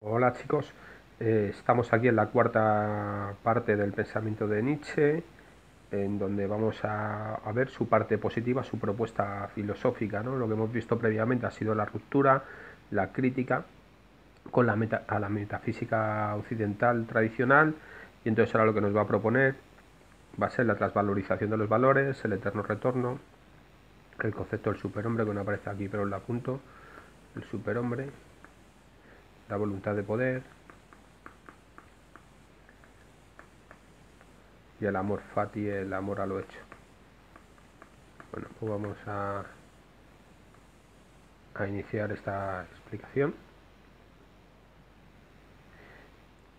Hola chicos, estamos aquí en la cuarta parte del pensamiento de Nietzsche, en donde vamos a ver su parte positiva, su propuesta filosófica, ¿no? Lo que hemos visto previamente ha sido la ruptura, la crítica con a la metafísica occidental tradicional, y entonces ahora lo que nos va a proponer va a ser la transvalorización de los valores, el eterno retorno, el concepto del superhombre, que no aparece aquí pero lo apunto, el superhombre, la voluntad de poder y el amor fati, el amor a lo hecho. Bueno, pues vamos a iniciar esta explicación.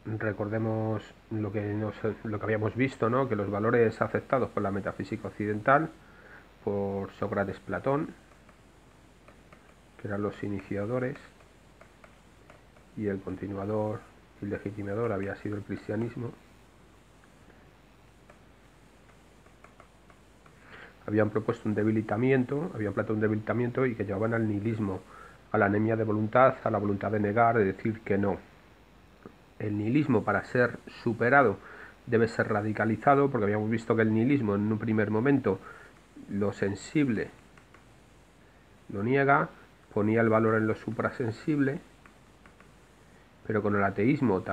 Recordemos lo que habíamos visto, ¿no? Que los valores aceptados por la metafísica occidental, por Sócrates, Platón, que eran los iniciadores, y el continuador y legitimador había sido el cristianismo, habían propuesto un debilitamiento, habían planteado un debilitamiento y que llevaban al nihilismo, a la anemia de voluntad, a la voluntad de negar, de decir que no. El nihilismo, para ser superado, debe ser radicalizado, porque habíamos visto que el nihilismo en un primer momento lo sensible lo niega, ponía el valor en lo suprasensible, pero con el ateísmo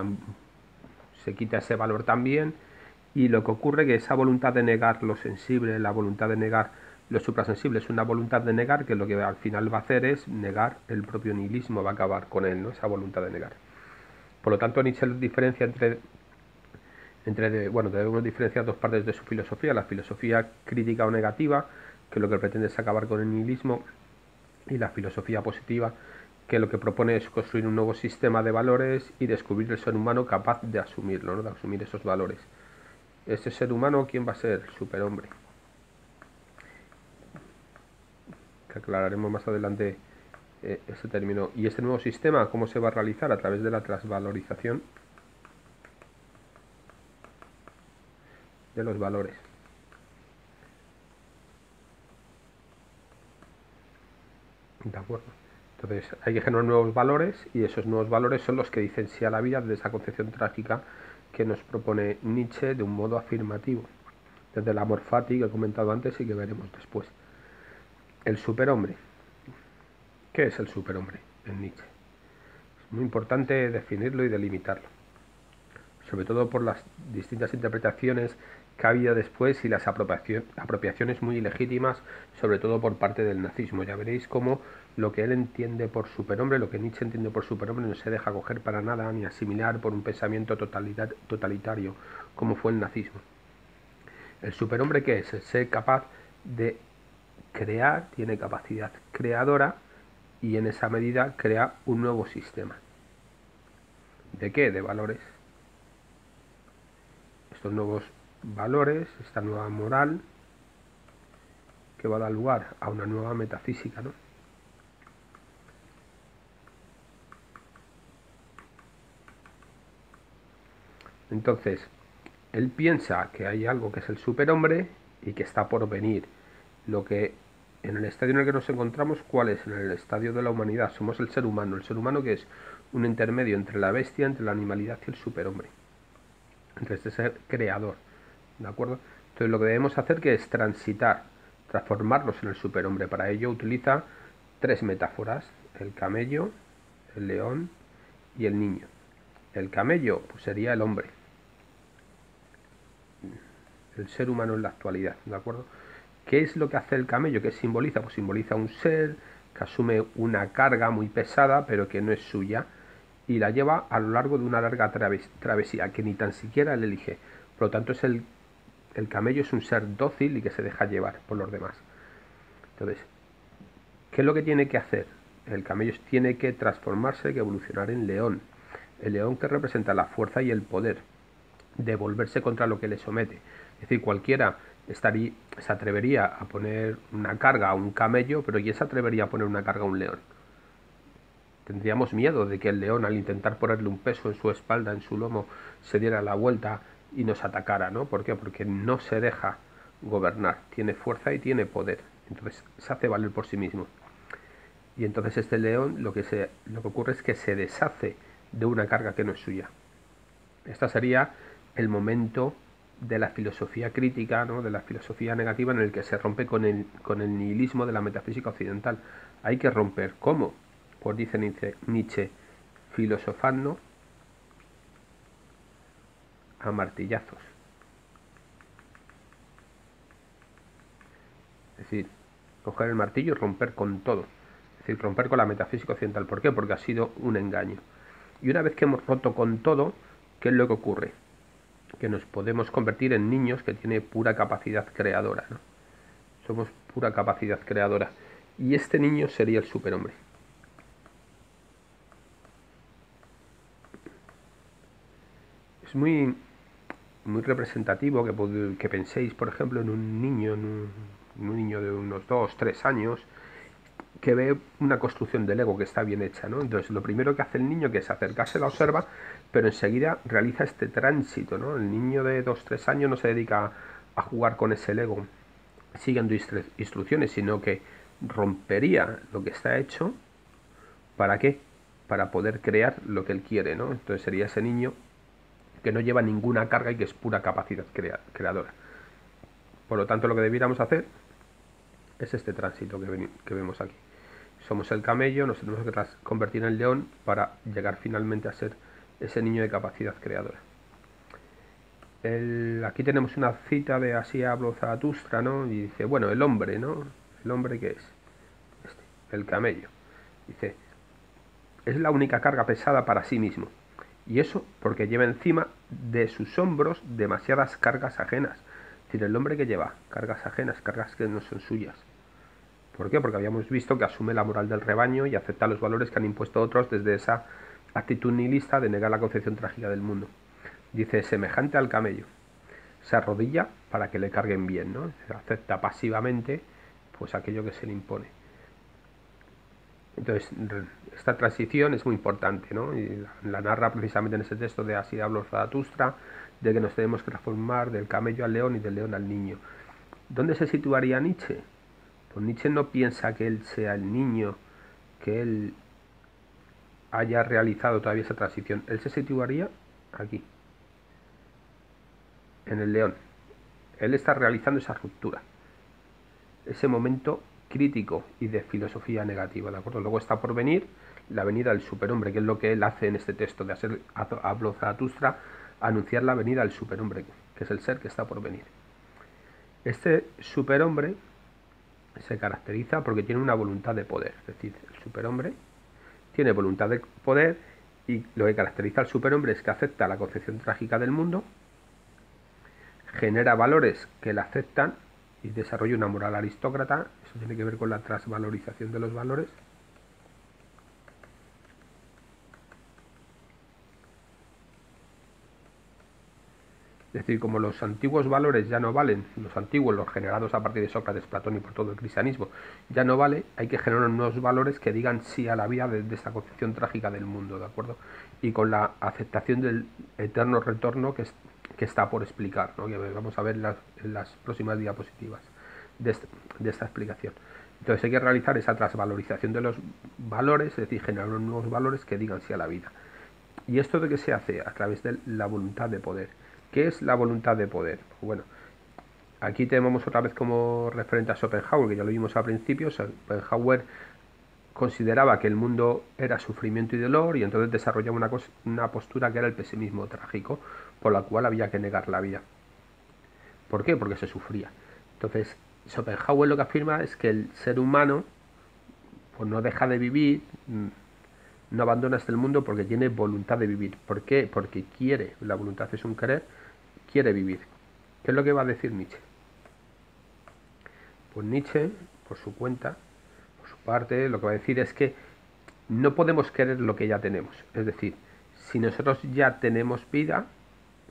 se quita ese valor también, y lo que ocurre es que esa voluntad de negar lo sensible, la voluntad de negar lo suprasensible, es una voluntad de negar que lo que al final va a hacer es negar el propio nihilismo, va a acabar con él, ¿no? Esa voluntad de negar. Por lo tanto, Nietzsche diferencia bueno, debemos diferenciar dos partes de su filosofía: la filosofía crítica o negativa, que lo que pretende es acabar con el nihilismo, y la filosofía positiva, que lo que propone es construir un nuevo sistema de valores y descubrir el ser humano capaz de asumirlo, ¿no? De asumir esos valores. Este ser humano, ¿quién va a ser? Superhombre, que aclararemos más adelante ese término. Y este nuevo sistema, ¿cómo se va a realizar? A través de la transvalorización de los valores. ¿De acuerdo? Entonces hay que generar nuevos valores, y esos nuevos valores son los que dicen sí a la vida, de esa concepción trágica que nos propone Nietzsche de un modo afirmativo, desde el amor fati que he comentado antes y que veremos después. El superhombre. ¿Qué es el superhombre en Nietzsche? Es muy importante definirlo y delimitarlo, sobre todo por las distintas interpretaciones que ha habido después y las apropiaciones muy ilegítimas, sobre todo por parte del nazismo. Ya veréis cómo lo que él entiende por superhombre, lo que Nietzsche entiende por superhombre, no se deja coger para nada ni asimilar por un pensamiento totalitario como fue el nazismo. ¿El superhombre qué es? El ser capaz de crear, tiene capacidad creadora, y en esa medida crea un nuevo sistema. ¿De qué? De valores. Estos nuevos valores, esta nueva moral, que va a dar lugar a una nueva metafísica, ¿no? Entonces, él piensa que hay algo que es el superhombre y que está por venir. Lo que en el estadio en el que nos encontramos, ¿cuál es? En el estadio de la humanidad. Somos el ser humano que es un intermedio entre la bestia, entre la animalidad y el superhombre, entre este ser creador, ¿de acuerdo? Entonces lo que debemos hacer que es transitar, transformarnos en el superhombre. Para ello utiliza tres metáforas: el camello, el león y el niño. El camello pues sería el hombre, el ser humano en la actualidad, ¿de acuerdo? ¿Qué es lo que hace el camello? ¿Qué simboliza? Pues simboliza un ser que asume una carga muy pesada, pero que no es suya, y la lleva a lo largo de una larga travesía que ni tan siquiera él elige. Por lo tanto, el camello es un ser dócil y que se deja llevar por los demás. Entonces, ¿qué es lo que tiene que hacer? El camello tiene que transformarse, que evolucionar en león. El león, que representa la fuerza y el poder, de volverse contra lo que le somete. Es decir, cualquiera se atrevería a poner una carga a un camello, pero ¿quién se atrevería a poner una carga a un león? Tendríamos miedo de que el león, al intentar ponerle un peso en su espalda, en su lomo, se diera la vuelta y nos atacara, ¿no? ¿Por qué? Porque no se deja gobernar, tiene fuerza y tiene poder, entonces se hace valer por sí mismo. Y entonces este león, lo que ocurre es que se deshace de una carga que no es suya. Este sería el momento de la filosofía crítica, ¿no? De la filosofía negativa, en el que se rompe con el nihilismo de la metafísica occidental. Hay que romper. ¿Cómo? Pues dice Nietzsche, filosofando a martillazos. Es decir, coger el martillo y romper con todo. Es decir, romper con la metafísica occidental. ¿Por qué? Porque ha sido un engaño. Y una vez que hemos roto con todo, ¿qué es lo que ocurre? Que nos podemos convertir en niños que tienen pura capacidad creadora, ¿no? Somos pura capacidad creadora. Y este niño sería el superhombre. Es muy representativo que penséis, por ejemplo, en un niño, en un niño de unos 2, 3 años, que ve una construcción del Lego que está bien hecha, ¿no? Entonces, lo primero que hace el niño, que es acercarse, la observa, pero enseguida realiza este tránsito, ¿no? El niño de 2, 3 años no se dedica a jugar con ese Lego siguiendo instrucciones, sino que rompería lo que está hecho. ¿Para qué? Para poder crear lo que él quiere, ¿no? Entonces sería ese niño que no lleva ninguna carga y que es pura capacidad creadora. Por lo tanto, lo que debiéramos hacer es este tránsito que vemos aquí. Somos el camello, nos tenemos que convertir en el león para llegar finalmente a ser ese niño de capacidad creadora. Aquí tenemos una cita de Así habló Zaratustra, ¿no? Y dice, bueno, el hombre, ¿no? ¿El hombre qué es? El camello. Dice, es la única carga pesada para sí mismo. Y eso porque lleva encima de sus hombros demasiadas cargas ajenas. Es decir, el hombre que lleva cargas ajenas, cargas que no son suyas. ¿Por qué? Porque habíamos visto que asume la moral del rebaño y acepta los valores que han impuesto otros desde esa actitud nihilista de negar la concepción trágica del mundo. Dice, semejante al camello. Se arrodilla para que le carguen bien, ¿no? Acepta pasivamente pues aquello que se le impone. Entonces, esta transición es muy importante, ¿no? Y la narra precisamente en ese texto de Así habló Zaratustra, de que nos tenemos que transformar del camello al león y del león al niño. ¿Dónde se situaría Nietzsche? Pues Nietzsche no piensa que él sea el niño, que él haya realizado todavía esa transición. Él se situaría aquí, en el león. Él está realizando esa ruptura, ese momento crítico y de filosofía negativa, ¿de acuerdo? Luego está por venir la venida del superhombre, que es lo que él hace en este texto de Habló Zaratustra, anunciar la venida del superhombre, que es el ser que está por venir. Este superhombre se caracteriza porque tiene una voluntad de poder, es decir, el superhombre tiene voluntad de poder y lo que caracteriza al superhombre es que acepta la concepción trágica del mundo, genera valores que la aceptan y desarrolla una moral aristócrata. Eso tiene que ver con la transvalorización de los valores. Es decir, como los antiguos valores ya no valen, los antiguos, los generados a partir de Sócrates, Platón y por todo el cristianismo, ya no vale, hay que generar nuevos valores que digan sí a la vida de esta concepción trágica del mundo, ¿de acuerdo? Y con la aceptación del eterno retorno que está por explicar, ¿no? Que vamos a ver en las próximas diapositivas de esta explicación. Entonces hay que realizar esa transvalorización de los valores, es decir, generar nuevos valores que digan sí a la vida. ¿Y esto de qué se hace? A través de la voluntad de poder. ¿Qué es la voluntad de poder? Bueno, aquí tenemos otra vez como referente a Schopenhauer, que ya lo vimos al principio. Schopenhauer consideraba que el mundo era sufrimiento y dolor y entonces desarrollaba una postura que era el pesimismo trágico, por la cual había que negar la vida. ¿Por qué? Porque se sufría. Entonces, Schopenhauer lo que afirma es que el ser humano pues no deja de vivir, no abandona este mundo porque tiene voluntad de vivir. ¿Por qué? Porque quiere. La voluntad es un querer, quiere vivir. ¿Qué es lo que va a decir Nietzsche? Pues Nietzsche, por su cuenta, por su parte, lo que va a decir es que no podemos querer lo que ya tenemos. Es decir, si nosotros ya tenemos vida,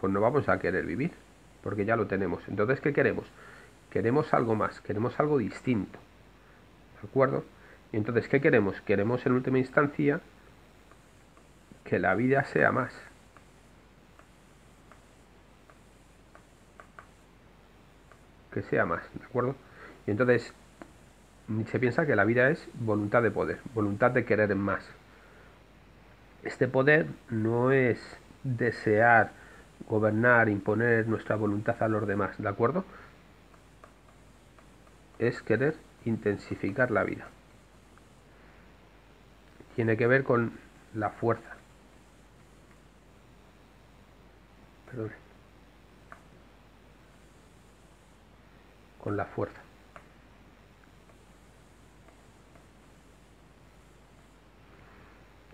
pues no vamos a querer vivir, porque ya lo tenemos. Entonces, ¿qué queremos? Queremos algo más, queremos algo distinto. ¿De acuerdo? Y entonces, ¿qué queremos? Queremos en última instancia que la vida sea más. Que sea más, ¿de acuerdo? Y entonces Nietzsche piensa que la vida es voluntad de poder, voluntad de querer más. Este poder no es desear gobernar, imponer nuestra voluntad a los demás, ¿de acuerdo? Es querer intensificar la vida. Tiene que ver con la fuerza. Perdón. Con la fuerza.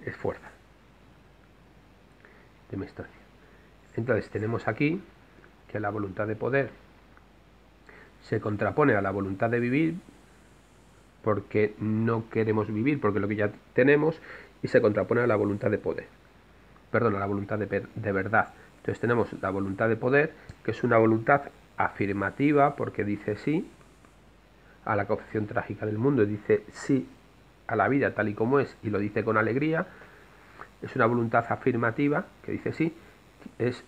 Es fuerza de mi historia. Entonces tenemos aquí que la voluntad de poder se contrapone a la voluntad de vivir porque no queremos vivir, porque lo que ya tenemos, y se contrapone a la voluntad de poder. Perdón, a la voluntad de verdad. Entonces tenemos la voluntad de poder, que es una voluntad afirmativa porque dice sí a la concepción trágica del mundo, dice sí a la vida tal y como es y lo dice con alegría. Es una voluntad afirmativa que dice sí, es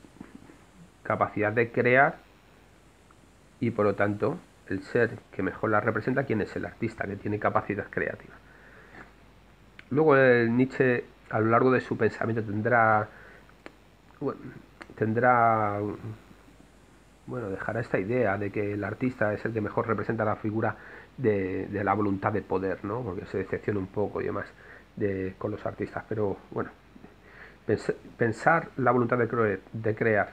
capacidad de crear y por lo tanto el ser que mejor la representa, ¿quién es? El artista, que tiene capacidad creativa. Luego Nietzsche a lo largo de su pensamiento tendrá dejará esta idea de que el artista es el que mejor representa la figura de la voluntad de poder, ¿no? Porque se decepciona un poco y demás con los artistas, pero bueno, pensar la voluntad de crear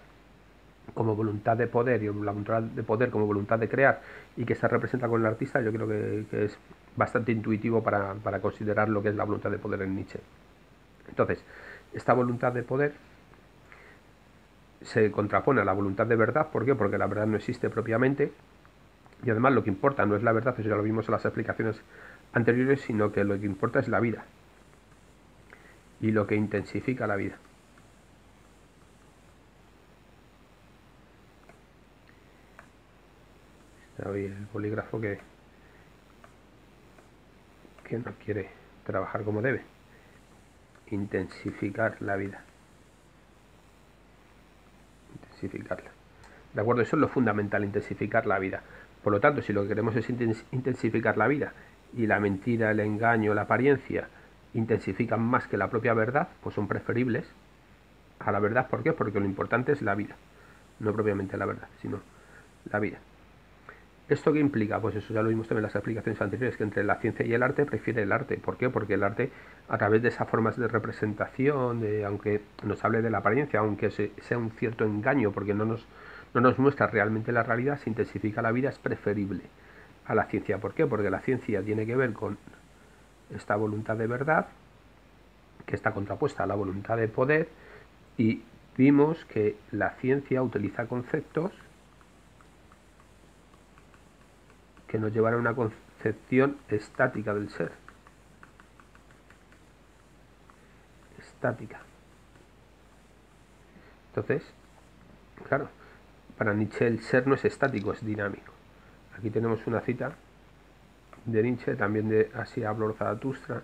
como voluntad de poder y la voluntad de poder como voluntad de crear y que se representa con el artista, yo creo que es bastante intuitivo para considerar lo que es la voluntad de poder en Nietzsche. Entonces, esta voluntad de poder se contrapone a la voluntad de verdad. ¿Por qué? Porque la verdad no existe propiamente y además lo que importa no es la verdad, eso ya lo vimos en las explicaciones anteriores, sino que lo que importa es la vida y lo que intensifica la vida. Está hoy el bolígrafo que no quiere trabajar como debe. Intensificar la vida. Intensificarla. ¿De acuerdo? Eso es lo fundamental, intensificar la vida. Por lo tanto, si lo que queremos es intensificar la vida y la mentira, el engaño, la apariencia intensifican más que la propia verdad, pues son preferibles a la verdad. ¿Por qué? Porque lo importante es la vida. No propiamente la verdad, sino la vida. ¿Esto qué implica? Pues eso ya lo vimos también en las explicaciones anteriores, que entre la ciencia y el arte prefiere el arte. ¿Por qué? Porque el arte, a través de esas formas de representación, aunque nos hable de la apariencia, aunque sea un cierto engaño, porque no nos muestra realmente la realidad, se intensifica la vida, es preferible a la ciencia. ¿Por qué? Porque la ciencia tiene que ver con esta voluntad de verdad, que está contrapuesta a la voluntad de poder, y vimos que la ciencia utiliza conceptos que nos llevará a una concepción estática del ser. Estática. Entonces, claro, para Nietzsche el ser no es estático, es dinámico. Aquí tenemos una cita de Nietzsche, también de Así habló Zaratustra.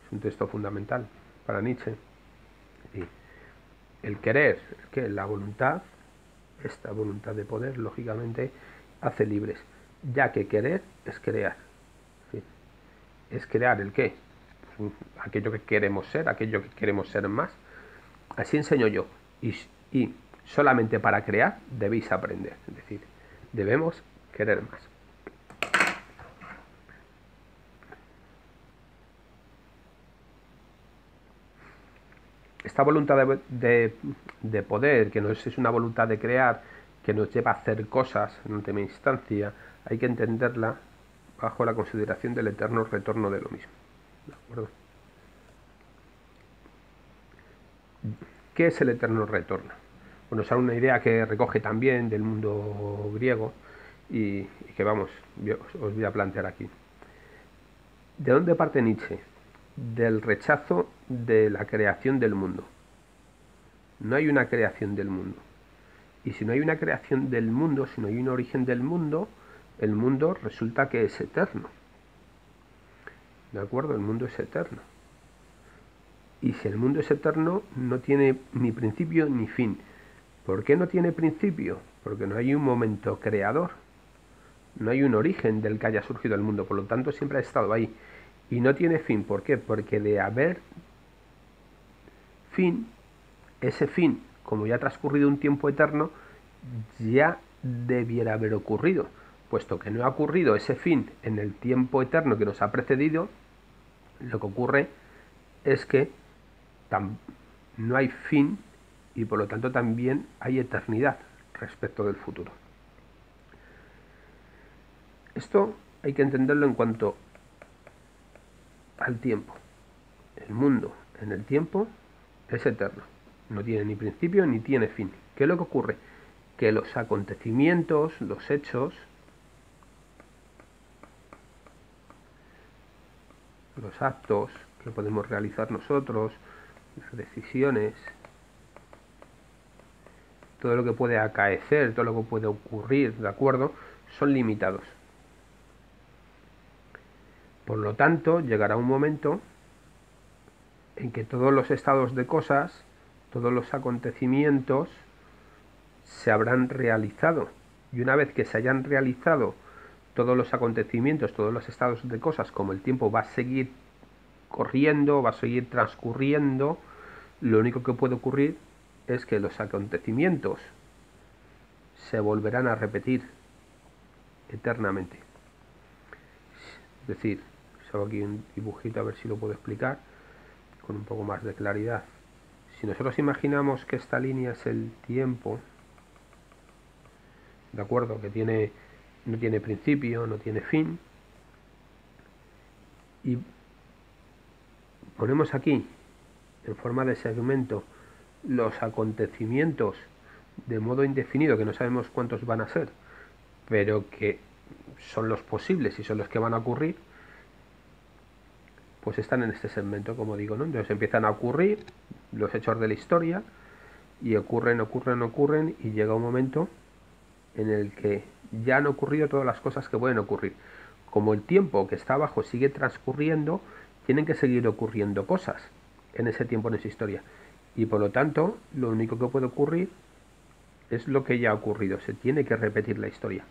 Es un texto fundamental para Nietzsche. Y el querer, que la voluntad, esta voluntad de poder, lógicamente, hace libres, ya que querer es crear. ¿Es crear el qué? Pues aquello que queremos ser, aquello que queremos ser más. Así enseño yo. Y solamente para crear debéis aprender. Es decir, debemos querer más. Esta voluntad de poder, que no es una voluntad de crear, que nos lleva a hacer cosas en última instancia, hay que entenderla bajo la consideración del eterno retorno de lo mismo. ¿De acuerdo? ¿Qué es el eterno retorno? Bueno, es una idea que recoge también del mundo griego y que vamos, os voy a plantear aquí. ¿De dónde parte Nietzsche? Del rechazo de la creación del mundo. No hay una creación del mundo. Y si no hay una creación del mundo, si no hay un origen del mundo, el mundo resulta que es eterno. ¿De acuerdo? El mundo es eterno. Y si el mundo es eterno, no tiene ni principio ni fin. ¿Por qué no tiene principio? Porque no hay un momento creador. No hay un origen del que haya surgido el mundo. Por lo tanto, siempre ha estado ahí. Y no tiene fin. ¿Por qué? Porque de haber fin, ese fin, como ya ha transcurrido un tiempo eterno, ya debiera haber ocurrido. Puesto que no ha ocurrido ese fin en el tiempo eterno que nos ha precedido, lo que ocurre es que no hay fin y por lo tanto también hay eternidad respecto del futuro. Esto hay que entenderlo en cuanto al tiempo. El mundo en el tiempo es eterno, no tiene ni principio ni tiene fin. ¿Qué es lo que ocurre? Que los acontecimientos, los hechos, los actos que podemos realizar nosotros, las decisiones, todo lo que puede acaecer, todo lo que puede ocurrir, ¿de acuerdo? Son limitados. Por lo tanto, llegará un momento en que todos los estados de cosas, todos los acontecimientos se habrán realizado. Y una vez que se hayan realizado todos los acontecimientos, todos los estados de cosas, como el tiempo va a seguir corriendo, va a seguir transcurriendo, lo único que puede ocurrir es que los acontecimientos se volverán a repetir eternamente. Es decir, hago aquí un dibujito a ver si lo puedo explicar con un poco más de claridad. Si nosotros imaginamos que esta línea es el tiempo, ¿de acuerdo? Que no tiene principio, no tiene fin, y ponemos aquí en forma de segmento los acontecimientos de modo indefinido, que no sabemos cuántos van a ser, pero que son los posibles y son los que van a ocurrir, pues están en este segmento, como digo, ¿no? Entonces empiezan a ocurrir los hechos de la historia y ocurren y llega un momento en el que ya han ocurrido todas las cosas que pueden ocurrir. Como el tiempo que está abajo sigue transcurriendo, tienen que seguir ocurriendo cosas en ese tiempo, en esa historia. Y por lo tanto, lo único que puede ocurrir es lo que ya ha ocurrido. Se tiene que repetir la historia.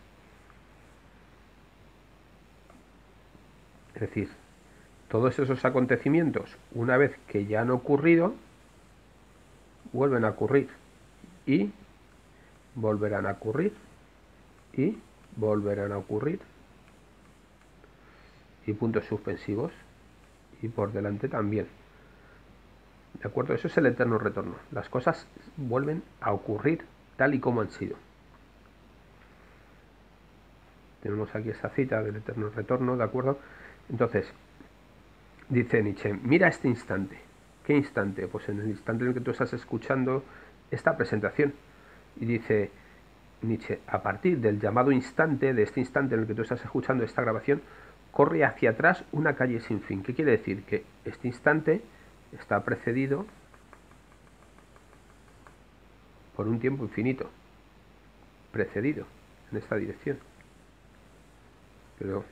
Es decir, todos esos acontecimientos, una vez que ya han ocurrido, vuelven a ocurrir. Y volverán a ocurrir. Y volverán a ocurrir. Y puntos suspensivos. Y por delante también. ¿De acuerdo? Eso es el eterno retorno. Las cosas vuelven a ocurrir tal y como han sido. Tenemos aquí esta cita del eterno retorno, ¿de acuerdo? Entonces, dice Nietzsche, mira este instante. ¿Qué instante? Pues en el instante en el que tú estás escuchando esta presentación. Y dice Nietzsche, a partir del llamado instante, de este instante en el que tú estás escuchando esta grabación, corre hacia atrás una calle sin fin. ¿Qué quiere decir? Que este instante está precedido por un tiempo infinito, precedido en esta dirección. Pero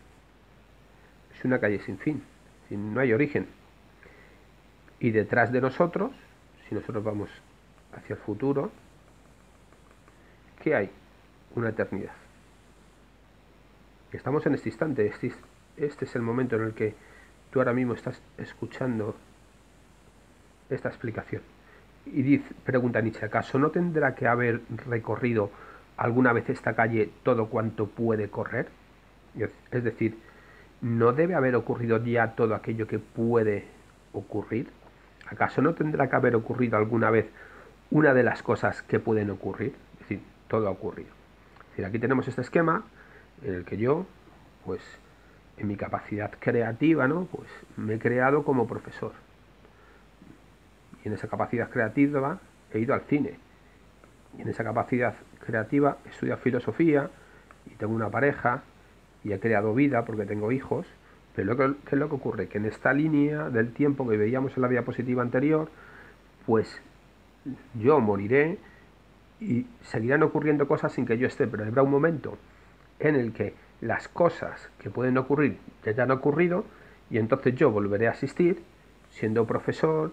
es una calle sin fin, no hay origen. Y detrás de nosotros, si nosotros vamos hacia el futuro, ¿qué hay? Una eternidad. Estamos en este instante, este es el momento en el que tú ahora mismo estás escuchando esta explicación. Y pregunta Nietzsche, ¿acaso no tendrá que haber recorrido alguna vez esta calle todo cuanto puede correr? Es decir, ¿no debe haber ocurrido ya todo aquello que puede ocurrir? ¿Acaso no tendrá que haber ocurrido alguna vez una de las cosas que pueden ocurrir? Es decir, todo ha ocurrido. Es decir, aquí tenemos este esquema en el que yo, pues, en mi capacidad creativa, ¿no? Pues me he creado como profesor. Y en esa capacidad creativa he ido al cine. Y en esa capacidad creativa he estudiado filosofía y tengo una pareja y he creado vida porque tengo hijos. Pero ¿qué es lo que ocurre? Que en esta línea del tiempo que veíamos en la diapositiva anterior, pues yo moriré y seguirán ocurriendo cosas sin que yo esté, pero habrá un momento en el que las cosas que pueden ocurrir ya han ocurrido y entonces yo volveré a asistir siendo profesor,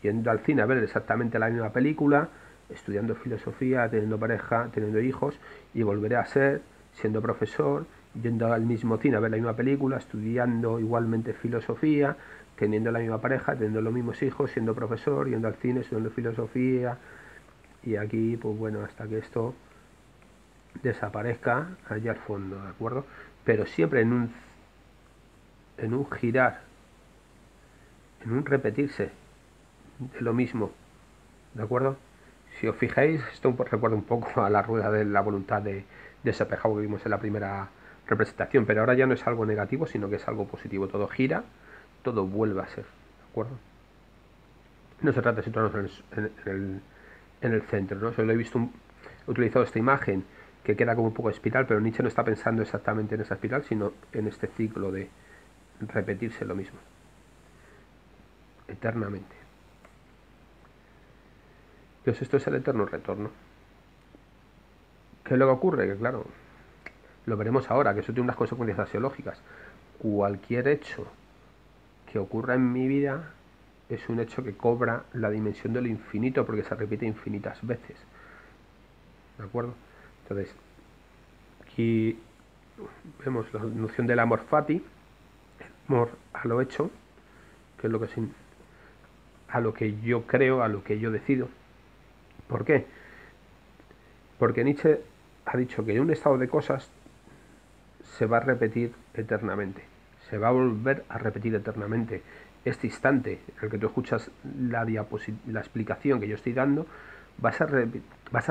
yendo al cine a ver exactamente la misma película, estudiando filosofía, teniendo pareja, teniendo hijos, y volveré a ser siendo profesor, yendo al mismo cine a ver la misma película, estudiando igualmente filosofía, teniendo la misma pareja, teniendo los mismos hijos, siendo profesor, yendo al cine, estudiando filosofía, y aquí, pues bueno, hasta que esto desaparezca allá al fondo, ¿de acuerdo? Pero siempre en un girar, en un repetirse de lo mismo, ¿de acuerdo? Si os fijáis, esto recuerda un poco a la rueda de la voluntad de Schopenhauer que vimos en la primera representación, pero ahora ya no es algo negativo, sino que es algo positivo. Todo gira, todo vuelve a ser, ¿de acuerdo? No se trata de situarnos en el centro, ¿no? Solo he visto he utilizado esta imagen que queda como un poco espiral, pero Nietzsche no está pensando exactamente en esa espiral, sino en este ciclo de repetirse lo mismo, eternamente. Entonces esto es el eterno retorno. ¿Qué es lo que ocurre? Que claro, lo veremos ahora, que eso tiene unas consecuencias axiológicas. Cualquier hecho que ocurra en mi vida es un hecho que cobra la dimensión de lo infinito porque se repite infinitas veces. ¿De acuerdo? Entonces, aquí vemos la noción del amor fati, amor a lo hecho, que es lo que a lo que yo creo, a lo que yo decido. ¿Por qué? Porque Nietzsche ha dicho que un estado de cosas se va a repetir eternamente, se va a volver a repetir eternamente. Este instante en el que tú escuchas la explicación que yo estoy dando, vas a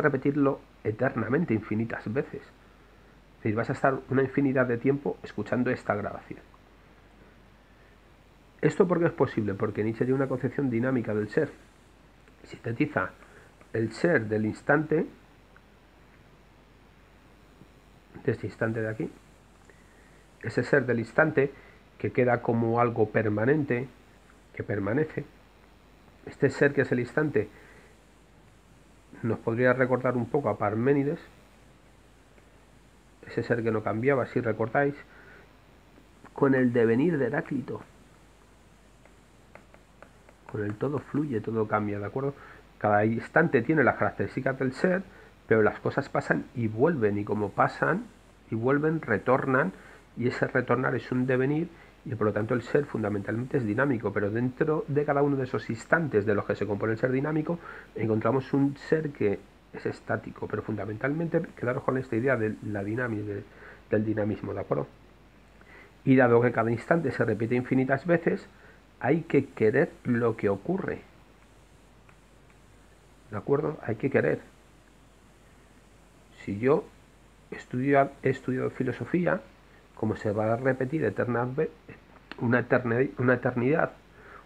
repetirlo eternamente, infinitas veces. Es decir, vas a estar una infinidad de tiempo escuchando esta grabación. ¿Esto por qué es posible? Porque Nietzsche tiene una concepción dinámica del ser. Sintetiza el ser del instante, de este instante de aquí, ese ser del instante que queda como algo permanente, que permanece. Este ser que es el instante nos podría recordar un poco a Parménides, ese ser que no cambiaba, si recordáis, con el devenir de Heráclito. Con el todo fluye, todo cambia, ¿de acuerdo? Cada instante tiene las características del ser, pero las cosas pasan y vuelven, y como pasan y vuelven, retornan, y ese retornar es un devenir, y por lo tanto el ser fundamentalmente es dinámico, pero dentro de cada uno de esos instantes de los que se compone el ser dinámico, encontramos un ser que es estático, pero fundamentalmente quedaros con esta idea de la dinámica, del dinamismo, ¿de acuerdo? Y dado que cada instante se repite infinitas veces, hay que querer lo que ocurre. ¿De acuerdo? Hay que querer. Si yo he estudiado filosofía, como se va a repetir una eternidad,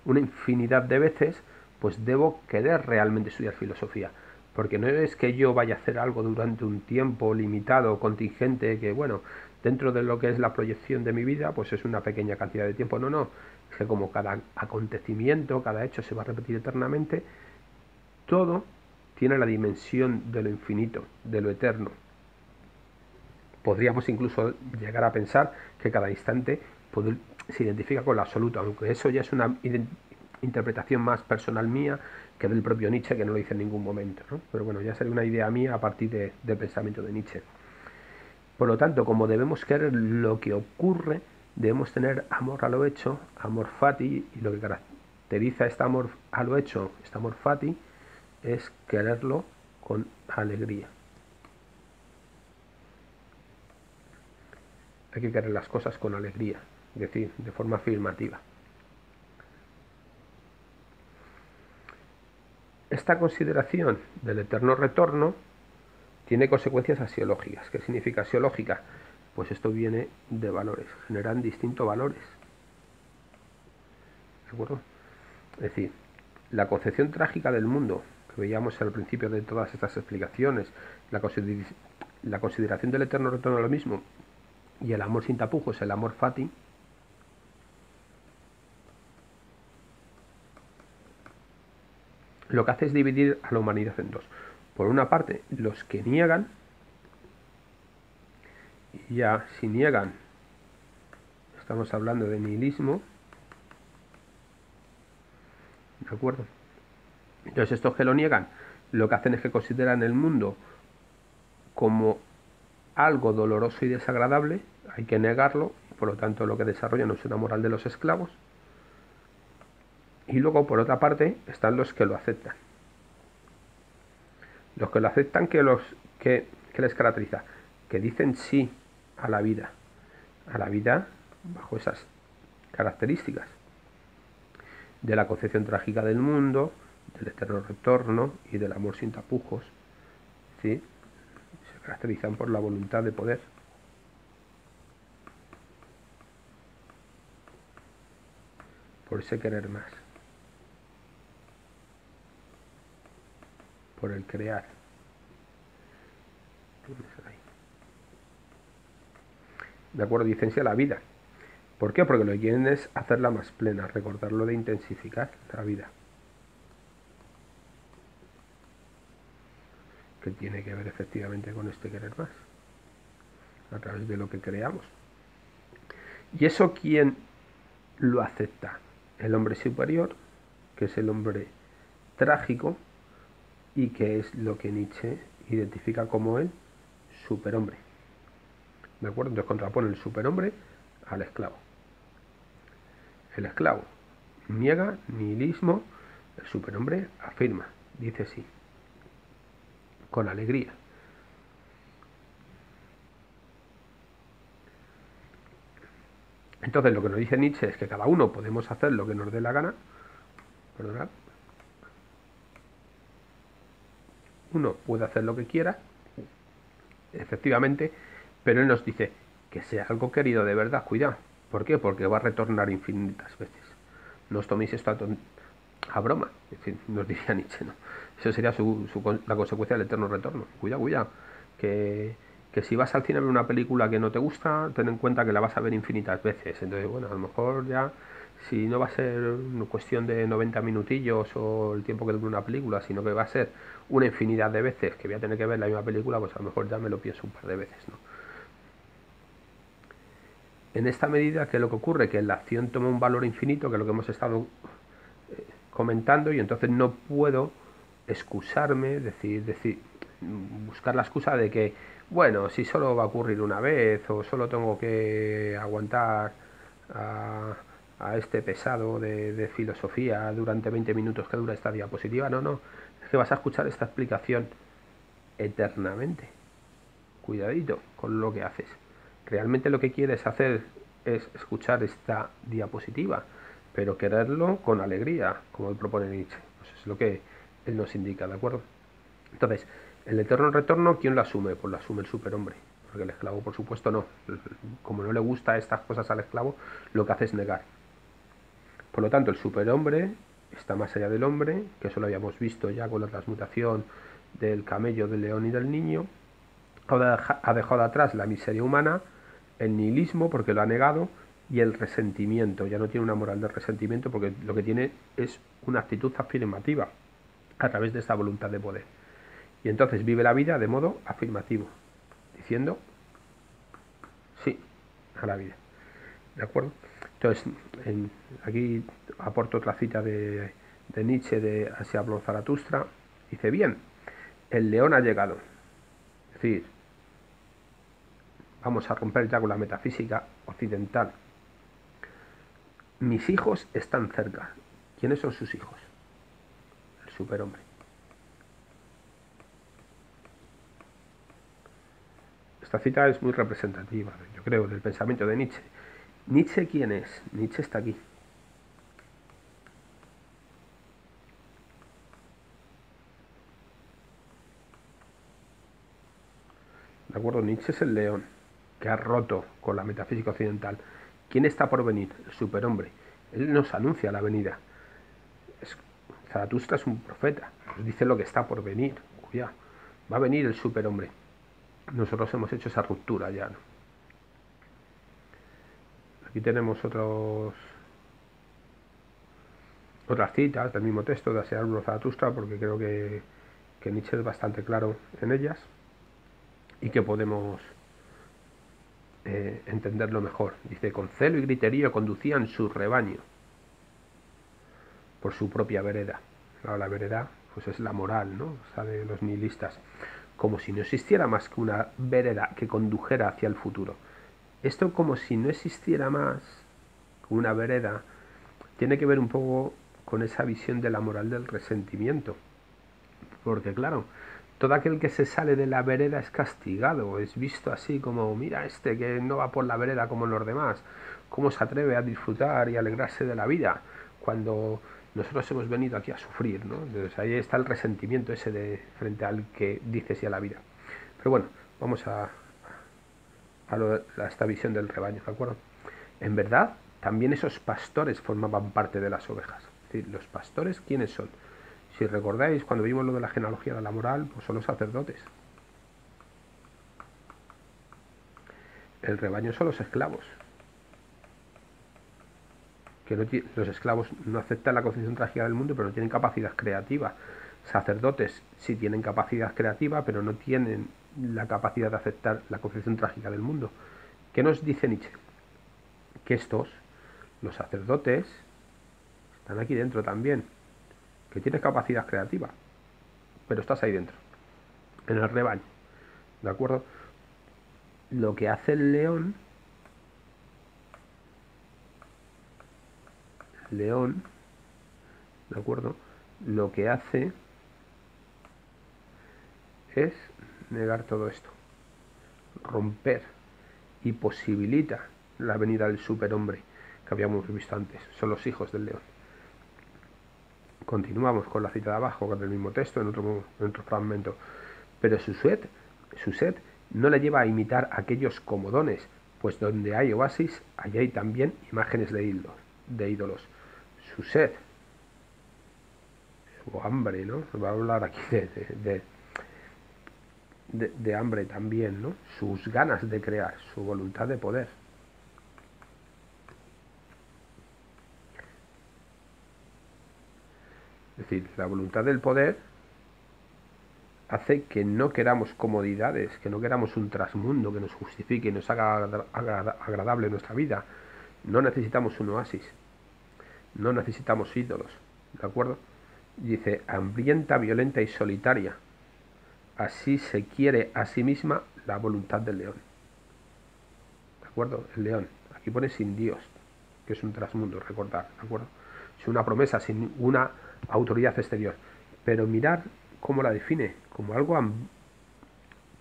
una infinidad de veces, pues debo querer realmente estudiar filosofía. Porque no es que yo vaya a hacer algo durante un tiempo limitado, contingente, que bueno, dentro de lo que es la proyección de mi vida, pues es una pequeña cantidad de tiempo. No, no. Es que como cada acontecimiento, cada hecho se va a repetir eternamente, todo tiene la dimensión de lo infinito, de lo eterno. Podríamos incluso llegar a pensar que cada instante se identifica con lo absoluto, aunque eso ya es una interpretación más personal mía que del propio Nietzsche, que no lo dice en ningún momento, ¿no? Pero bueno, ya sería una idea mía a partir del pensamiento de Nietzsche. Por lo tanto, como debemos querer lo que ocurre, debemos tener amor a lo hecho, amor fati, y lo que caracteriza este amor a lo hecho, este amor fati, es quererlo con alegría. Hay que querer las cosas con alegría, es decir, de forma afirmativa. Esta consideración del eterno retorno tiene consecuencias axiológicas. ¿Qué significa axiológica? Pues esto viene de valores, generan distintos valores. ¿De acuerdo? Es decir, la concepción trágica del mundo, que veíamos al principio de todas estas explicaciones, la consideración del eterno retorno a lo mismo, y el amor sin tapujos, el amor fati, lo que hace es dividir a la humanidad en dos. Por una parte, los que niegan, y ya si niegan, estamos hablando de nihilismo, ¿de acuerdo? Entonces estos que lo niegan, lo que hacen es que consideran el mundo como algo doloroso y desagradable, hay que negarlo, y por lo tanto lo que desarrollan es una moral de los esclavos. Y luego, por otra parte, están los que lo aceptan. Los que lo aceptan, que les caracteriza, que dicen sí a la vida bajo esas características de la concepción trágica del mundo, del eterno retorno y del amor sin tapujos, ¿sí? Se caracterizan por la voluntad de poder. Por ese querer más, por el crear. ¿De acuerdo? Dicen sí a la vida. ¿Por qué? Porque lo que quieren es hacerla más plena, recordarlo de intensificar la vida. Que tiene que ver efectivamente con este querer más, a través de lo que creamos. ¿Y eso quién lo acepta? El hombre superior, que es el hombre trágico, y que es lo que Nietzsche identifica como el superhombre. ¿De acuerdo? Entonces contrapone el superhombre al esclavo. El esclavo niega nihilismo, el superhombre afirma, dice sí, con alegría. Entonces lo que nos dice Nietzsche es que cada uno podemos hacer lo que nos dé la gana. Perdonad. Uno puede hacer lo que quiera, efectivamente, pero él nos dice que sea algo querido de verdad, cuidado. ¿Por qué? Porque va a retornar infinitas veces. No os toméis esto a broma, en fin, nos diría Nietzsche, ¿no? Eso sería la consecuencia del eterno retorno. Cuidado, cuidado, que si vas al cine a ver una película que no te gusta, ten en cuenta que la vas a ver infinitas veces. Entonces, bueno, a lo mejor ya, si no va a ser una cuestión de 90 minutillos o el tiempo que dure una película, sino que va a ser una infinidad de veces que voy a tener que ver la misma película, pues a lo mejor ya me lo pienso un par de veces, ¿no? En esta medida, ¿qué es lo que ocurre? Que la acción toma un valor infinito, que es lo que hemos estado comentando, y entonces no puedo excusarme, decir, buscar la excusa de que, bueno, si solo va a ocurrir una vez o solo tengo que aguantar a este pesado de filosofía durante 20 minutos que dura esta diapositiva. No, no, es que vas a escuchar esta explicación eternamente. Cuidadito con lo que haces. Realmente lo que quieres hacer es escuchar esta diapositiva, pero quererlo con alegría, como él propone Nietzsche. Pues es lo que él nos indica, ¿de acuerdo? Entonces, el eterno retorno, ¿quién lo asume? Pues lo asume el superhombre, porque el esclavo, por supuesto, no. Como no le gusta estas cosas al esclavo, lo que hace es negar. Por lo tanto, el superhombre está más allá del hombre, que eso lo habíamos visto ya con la transmutación del camello, del león y del niño. Ha dejado atrás la miseria humana, el nihilismo porque lo ha negado, y el resentimiento. Ya no tiene una moral de resentimiento porque lo que tiene es una actitud afirmativa a través de esta voluntad de poder. Y entonces vive la vida de modo afirmativo, diciendo sí a la vida. ¿De acuerdo? Entonces, aquí aporto otra cita de Nietzsche de Así habló Zaratustra. Dice, bien, el león ha llegado. Es decir, vamos a romper ya con la metafísica occidental. Mis hijos están cerca. ¿Quiénes son sus hijos? El superhombre. Esta cita es muy representativa, yo creo, del pensamiento de Nietzsche. ¿Nietzsche quién es? Nietzsche está aquí. ¿De acuerdo? Nietzsche es el león que ha roto con la metafísica occidental. ¿Quién está por venir? El superhombre. Él nos anuncia la venida. Zaratustra es un profeta, nos dice lo que está por venir. Cuidado, va a venir el superhombre. Nosotros hemos hecho esa ruptura ya, ¿no? Aquí tenemos otras citas del mismo texto de Así habló Zaratustra, porque creo que Nietzsche es bastante claro en ellas y que podemos entenderlo mejor. Dice, con celo y griterío conducían su rebaño por su propia vereda. Claro, la vereda pues es la moral, ¿no? O sea, de los nihilistas. Como si no existiera más que una vereda que condujera hacia el futuro. Esto, como si no existiera más que una vereda, tiene que ver un poco con esa visión de la moral del resentimiento. Porque claro, todo aquel que se sale de la vereda es castigado, es visto así como, mira este que no va por la vereda como los demás, cómo se atreve a disfrutar y alegrarse de la vida cuando nosotros hemos venido aquí a sufrir, ¿no? Entonces ahí está el resentimiento ese de frente al que dice sí a la vida. Pero bueno, vamos a esta visión del rebaño, ¿de acuerdo? En verdad, también esos pastores formaban parte de las ovejas. Es decir, los pastores, ¿quiénes son? Si recordáis, cuando vimos lo de la genealogía de la moral, pues son los sacerdotes. El rebaño son los esclavos. Que no los esclavos no aceptan la concepción trágica del mundo, pero no tienen capacidad creativa. Sacerdotes sí tienen capacidad creativa, pero no tienen la capacidad de aceptar la concepción trágica del mundo. ¿Qué nos dice Nietzsche? Que estos, los sacerdotes, están aquí dentro también, que tienes capacidad creativa, pero estás ahí dentro, en el rebaño, ¿de acuerdo? Lo que hace el león, ¿de acuerdo? Lo que hace es negar todo esto, romper y posibilita la venida del superhombre que habíamos visto antes. Son los hijos del león. Continuamos con la cita de abajo, con el mismo texto, en otro fragmento. Pero su sed no le lleva a imitar aquellos comodones, pues donde hay oasis, allí hay también imágenes de ídolos. Su sed, su hambre, ¿no? Va a hablar aquí de hambre también, ¿no? Sus ganas de crear, su voluntad de poder. Es decir, la voluntad del poder hace que no queramos comodidades, que no queramos un trasmundo que nos justifique y nos haga agradable nuestra vida. No necesitamos un oasis, no necesitamos ídolos, ¿de acuerdo? Dice, hambrienta, violenta y solitaria. Así se quiere a sí misma la voluntad del león. ¿De acuerdo? El león. Aquí pone sin Dios, que es un trasmundo, recordar, ¿de acuerdo? Es una promesa sin una autoridad exterior. Pero mirar cómo la define, como algo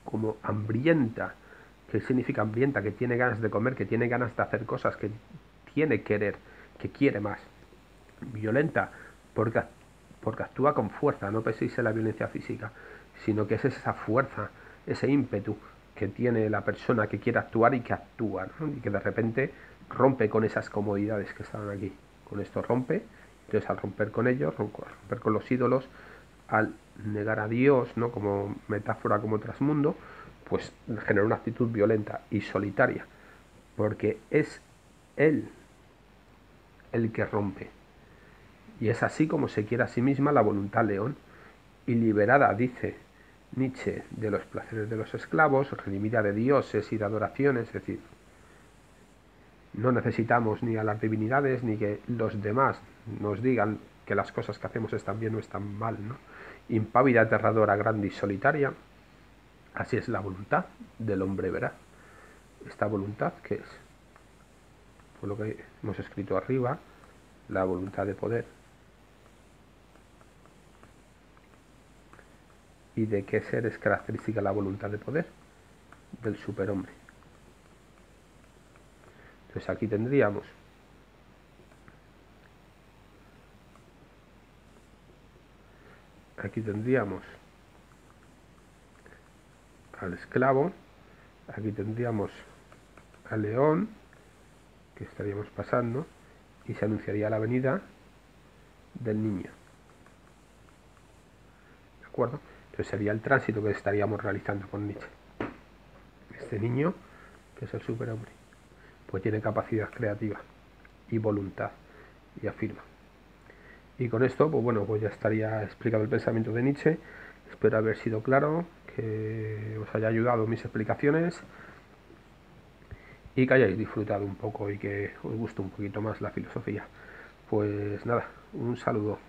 como hambrienta. ¿Qué significa hambrienta? Que tiene ganas de comer, que tiene ganas de hacer cosas, que tiene querer, que quiere más. Violenta, porque actúa con fuerza, no penséis en la violencia física, sino que es esa fuerza, ese ímpetu que tiene la persona que quiere actuar y que actúa, ¿no? Y que de repente rompe con esas comodidades que estaban aquí. Con esto rompe, entonces al romper con ellos, romper con los ídolos, al negar a Dios, ¿no? Como metáfora, como trasmundo, pues genera una actitud violenta y solitaria, porque es él el que rompe. Y es así como se quiere a sí misma la voluntad león, y liberada, dice Nietzsche, de los placeres de los esclavos, redimida de dioses y de adoraciones, es decir, no necesitamos ni a las divinidades ni que los demás nos digan que las cosas que hacemos están bien o están mal, ¿no? Impávida, aterradora, grande y solitaria, así es la voluntad del hombre veraz. Esta voluntad, ¿qué es? Por lo que hemos escrito arriba, la voluntad de poder. ¿Y de qué ser es característica la voluntad de poder? Del superhombre. Entonces aquí tendríamos al esclavo, aquí tendríamos al león, que estaríamos pasando, y se anunciaría la venida del niño. ¿De acuerdo? Entonces sería el tránsito que estaríamos realizando con Nietzsche. Este niño, que es el superhombre, pues tiene capacidad creativa y voluntad, y afirma. Y con esto, pues bueno, pues ya estaría explicado el pensamiento de Nietzsche. Espero haber sido claro, que os haya ayudado mis explicaciones y que hayáis disfrutado un poco y que os guste un poquito más la filosofía. Pues nada, un saludo.